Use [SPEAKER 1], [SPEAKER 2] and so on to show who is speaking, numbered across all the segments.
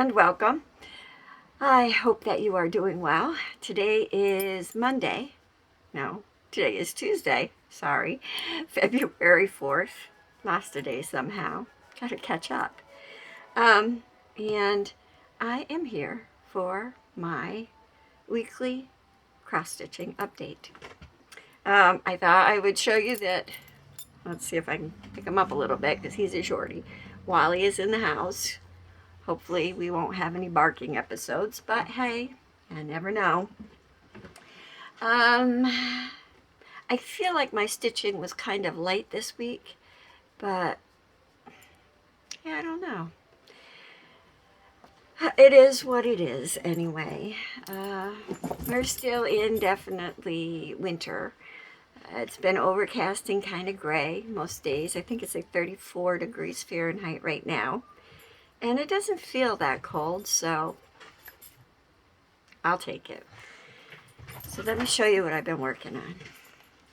[SPEAKER 1] and welcome. I hope that you are doing well. Today is Monday. No, today is Tuesday. Sorry, February 4th. Lost a day somehow. Gotta catch up. And I am here for my weekly cross-stitching update. I thought I would show you that. Let's see if I can pick him up a little bit because he's a shorty. Wally is in the house. Hopefully we won't have any barking episodes, but hey, I never know. I feel like my stitching was kind of light this week, but yeah, I don't know. It is what it is anyway. We're still in definitely winter. It's been overcast and kind of gray most days. I think it's like 34 degrees Fahrenheit right now. And it doesn't feel that cold, so I'll take it. So let me show you what I've been working on.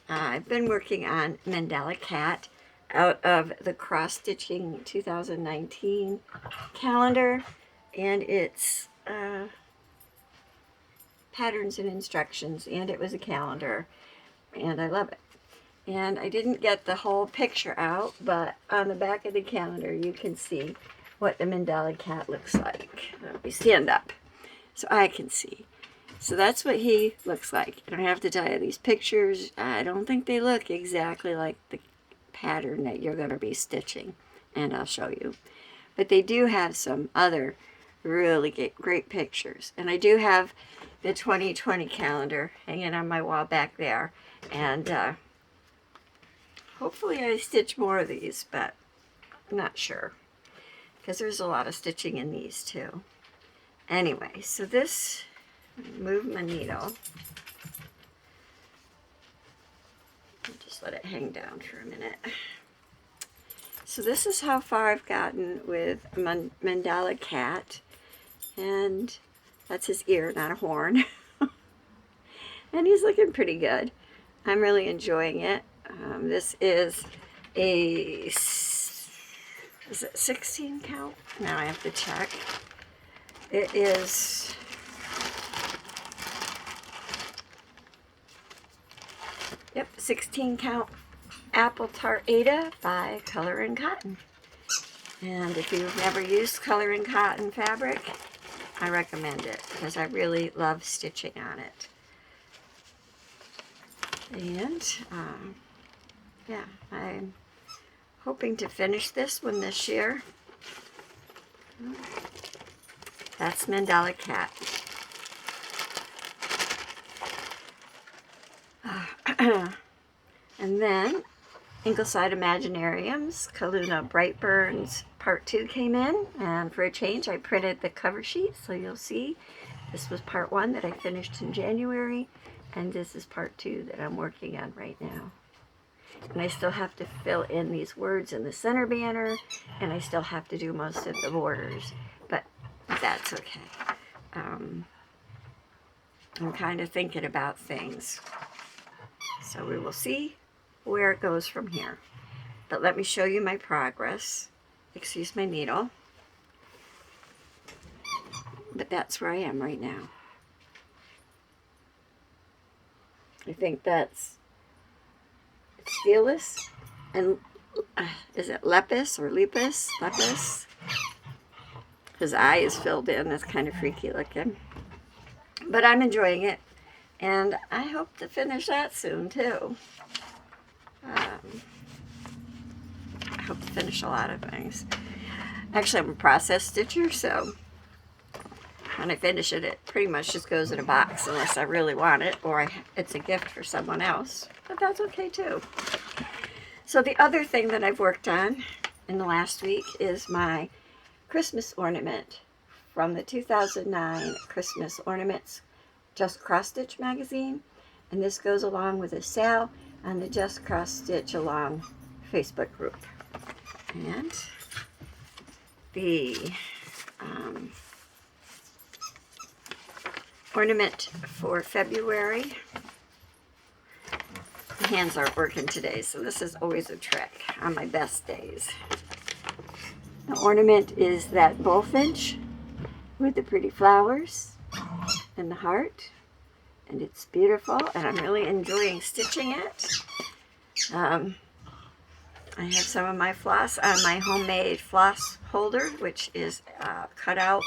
[SPEAKER 1] I've been working on Mandala Cat out of the Cross Stitching 2019 calendar. And it's patterns and instructions, and it was a calendar. And I love it. And I didn't get the whole picture out, but on the back of the calendar you can see what the Mandala Cat looks like. Let me stand up so I can see. So that's what he looks like. And I have to tell you, these pictures, I don't think they look exactly like the pattern that you're going to be stitching. And I'll show you. But they do have some other really great pictures. And I do have the 2020 calendar hanging on my wall back there. And hopefully I stitch more of these, but I'm not sure. Because there's a lot of stitching in these too. Anyway, so this, move my needle. I'll just let it hang down for a minute. So this is how far I've gotten with Mandala Cat. And that's his ear, not a horn. And he's looking pretty good. I'm really enjoying it. This is a, is it 16 count? Now I have to check. It is, yep, 16 count Apple Tart Ada by Color and Cotton. And if you've never used Color and Cotton fabric, I recommend it because I really love stitching on it. And yeah, I'm hoping to finish this one this year. That's Mandala Cat. And then Ingleside Imaginariums, Kaluna Brightburns Part 2 came in, and for a change I printed the cover sheet, so you'll see this was Part 1 that I finished in January, and this is Part 2 that I'm working on right now. And I still have to fill in these words in the center banner, and I still have to do most of the borders, but that's okay. I'm kind of thinking about things, so we will see where it goes from here. But let me show you my progress. Excuse my needle. But that's where I am right now. I think that's Steelus and is it Lepus or Lepus? Lepus. His eye is filled in. That's kind of freaky looking. But I'm enjoying it. And I hope to finish that soon too. I hope to finish a lot of things. Actually, I'm a process stitcher, so when I finish it, it pretty much just goes in a box unless I really want it or it's a gift for someone else. But that's okay too. So the other thing that I've worked on in the last week is my Christmas ornament from the 2009 Christmas Ornaments Just Cross Stitch magazine. And this goes along with a sale on the Just Cross Stitch Along Facebook group. And the ornament for February, the hands aren't working today, so this is always a trick on my best days. The ornament is that bullfinch, with the pretty flowers and the heart, and it's beautiful, and I'm really enjoying stitching it. I have some of my floss on my homemade floss holder, which is cut out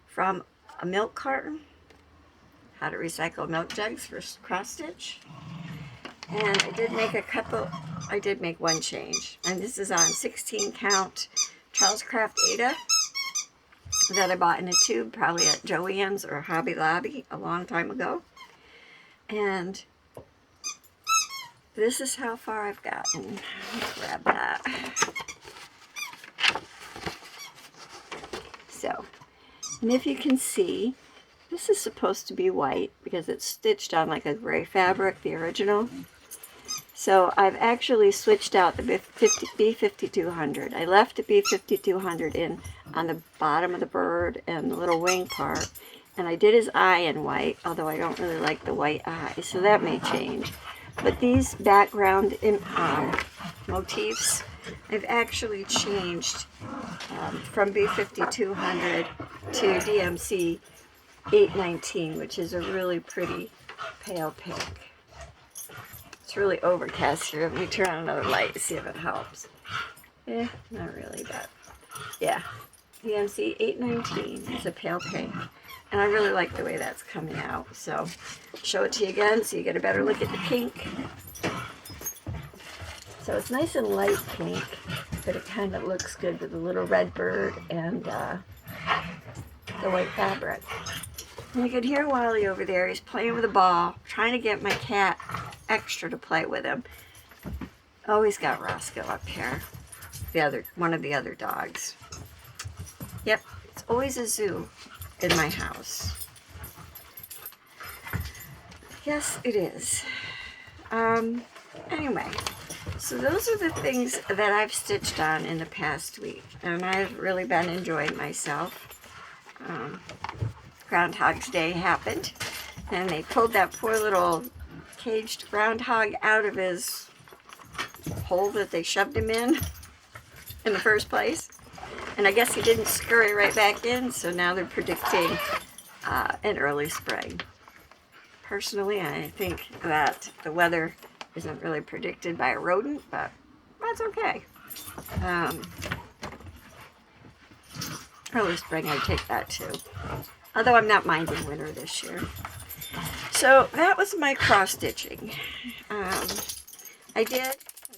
[SPEAKER 1] from a milk carton. How to recycle milk jugs for cross stitch. And I did make one change. And this is on 16 count Charles Craft Aida that I bought in a tube, probably at Joann's or Hobby Lobby a long time ago. And this is how far I've gotten. Let's grab that. So, and if you can see, this is supposed to be white because it's stitched on like a gray fabric, the original. So I've actually switched out the B5200. I left the B5200 in on the bottom of the bird and the little wing part. And I did his eye in white, although I don't really like the white eye, so that may change. But these background motifs, I've actually changed from B5200 to DMC 819, which is a really pretty pale pink. It's really overcast here. Let me turn on another light to see if it helps. Eh, not really, but yeah. DMC 819 is a pale pink. And I really like the way that's coming out. So show it to you again so you get a better look at the pink. So it's nice and light pink, but it kind of looks good with the little red bird and the white fabric. And you can hear Wally over there. He's playing with a ball, trying to get my cat extra to play with him. Oh, he's got Roscoe up here. One of the other dogs. Yep, it's always a zoo in my house. Yes, it is. Anyway, so those are the things that I've stitched on in the past week, and I've really been enjoying myself. Groundhog's Day happened, and they pulled that poor little caged groundhog out of his hole that they shoved him in the first place. And I guess he didn't scurry right back in, so now they're predicting an early spring. Personally, I think that the weather isn't really predicted by a rodent, but that's okay. Early spring, I'd take that too. Although I'm not minding winter this year. So that was my cross stitching. I did, as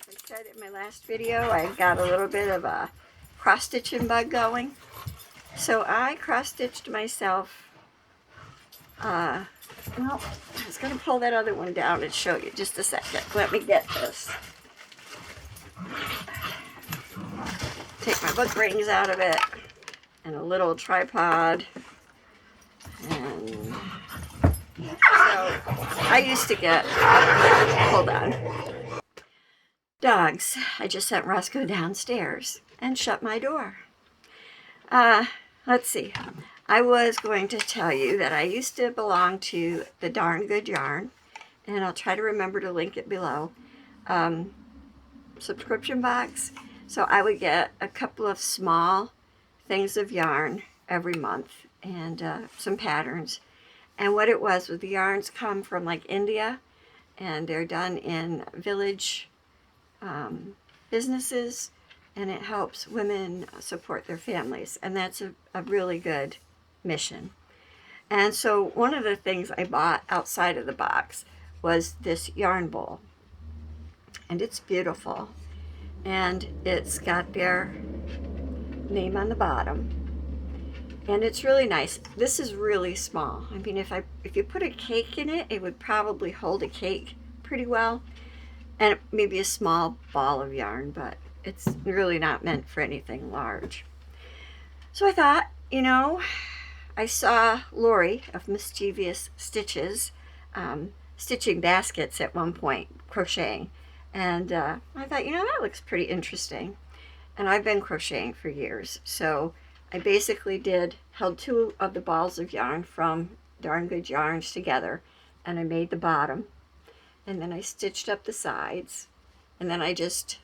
[SPEAKER 1] I said in my last video, I got a little bit of a cross stitching bug going. So I cross stitched myself. Well, I was going to pull that other one down and show you just a second. Let me get this. Take my book rings out of it and a little tripod. And so I used to get, hold on, dogs. I just sent Roscoe downstairs and shut my door. Let's see. I was going to tell you that I used to belong to the Darn Good Yarn, and I'll try to remember to link it below, subscription box. So I would get a couple of small things of yarn every month and some patterns. And what it was the yarns come from like India, and they're done in village businesses, and it helps women support their families, and that's a really good mission. And so one of the things I bought outside of the box was this yarn bowl, and it's beautiful, and it's got their name on the bottom, and it's really nice. This is really small. I mean, if you put a cake in it, it would probably hold a cake pretty well, and maybe a small ball of yarn, but it's really not meant for anything large. So I thought, you know, I saw Lori of Mischievous Stitches stitching baskets at one point, crocheting, and I thought, you know, that looks pretty interesting. And I've been crocheting for years, so I basically held two of the balls of yarn from Darn Good Yarns together, and I made the bottom, and then I stitched up the sides, and then I just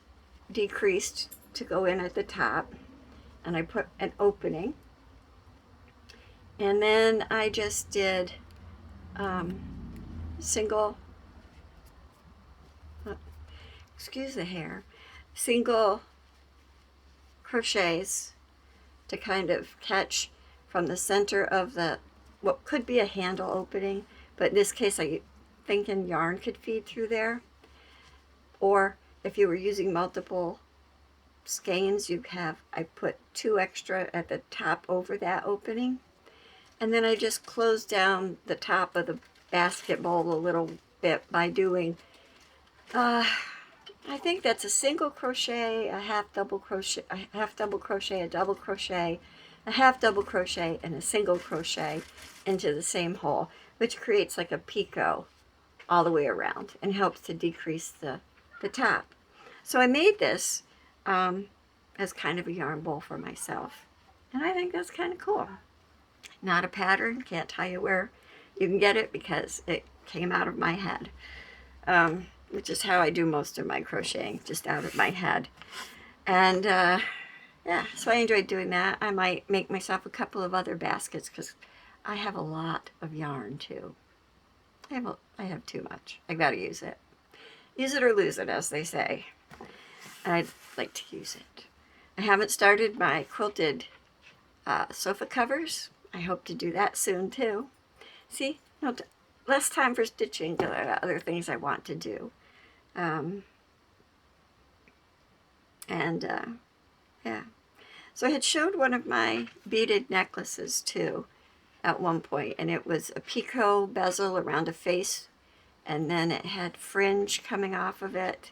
[SPEAKER 1] decreased to go in at the top, and I put an opening, And then I just did single, excuse the hair, single crochets to kind of catch from the center of the, what could be a handle opening, but in this case I thinking yarn could feed through there. Or if you were using multiple skeins, you'd have, I put 2 extra at the top over that opening. And then I just closed down the top of the basket bowl a little bit by doing, I think that's a single crochet, a half double crochet, a half double crochet, a double crochet, a half double crochet, and a single crochet into the same hole, which creates like a picot all the way around and helps to decrease the top. So I made this as kind of a yarn bowl for myself, and I think that's kind of cool. Not a pattern, can't tell you where you can get it because it came out of my head, which is how I do most of my crocheting, just out of my head. And yeah, so I enjoyed doing that. I might make myself a couple of other baskets because I have a lot of yarn too. I have too much. I gotta use it. Use it or lose it, as they say. I'd like to use it. I haven't started my quilted sofa covers. I hope to do that soon too. See, no, less time for stitching, but other things I want to do. Yeah. So I had showed one of my beaded necklaces too at one point, and it was a picot bezel around a face, and then it had fringe coming off of it,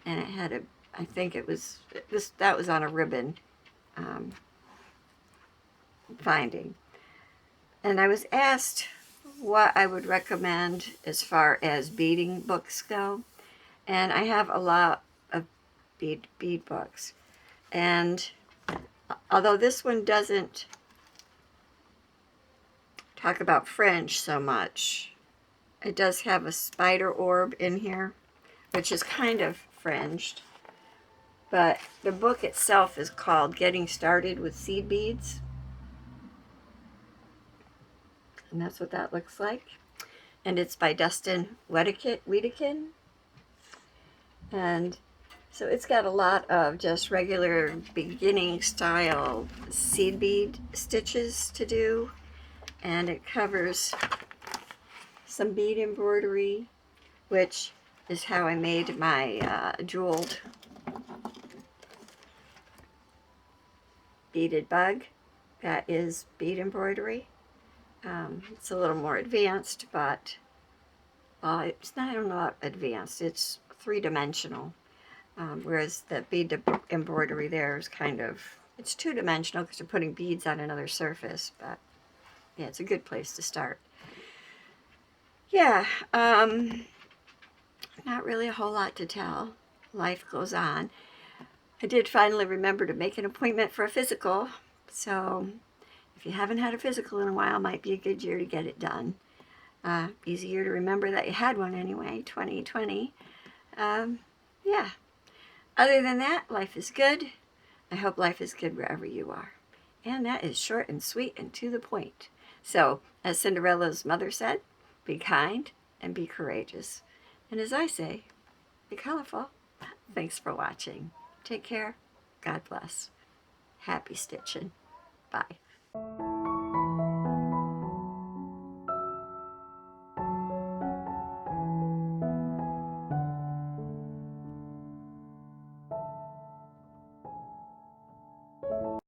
[SPEAKER 1] and it had a, I think it was this, that was on a ribbon finding. And I was asked what I would recommend as far as beading books go, and I have a lot of bead books, and although this one doesn't talk about fringe so much, it does have a spider orb in here, which is kind of fringed. But the book itself is called Getting Started with Seed Beads. And that's what that looks like. And it's by Dustin Wedekind. And so it's got a lot of just regular beginning style seed bead stitches to do. And it covers some bead embroidery, which is how I made my jeweled beaded bug. That is bead embroidery. It's a little more advanced, but it's not, I don't know about advanced, it's 3-dimensional. Whereas the bead embroidery there is kind of, it's 2-dimensional because you're putting beads on another surface, but yeah, it's a good place to start. Yeah, not really a whole lot to tell. Life goes on. I did finally remember to make an appointment for a physical, so if you haven't had a physical in a while, it might be a good year to get it done. Easy year to remember that you had one anyway, 2020. Yeah. Other than that, life is good. I hope life is good wherever you are. And that is short and sweet and to the point. So, as Cinderella's mother said, be kind and be courageous. And as I say, be colorful. Thanks for watching. Take care. God bless. Happy stitching. Bye.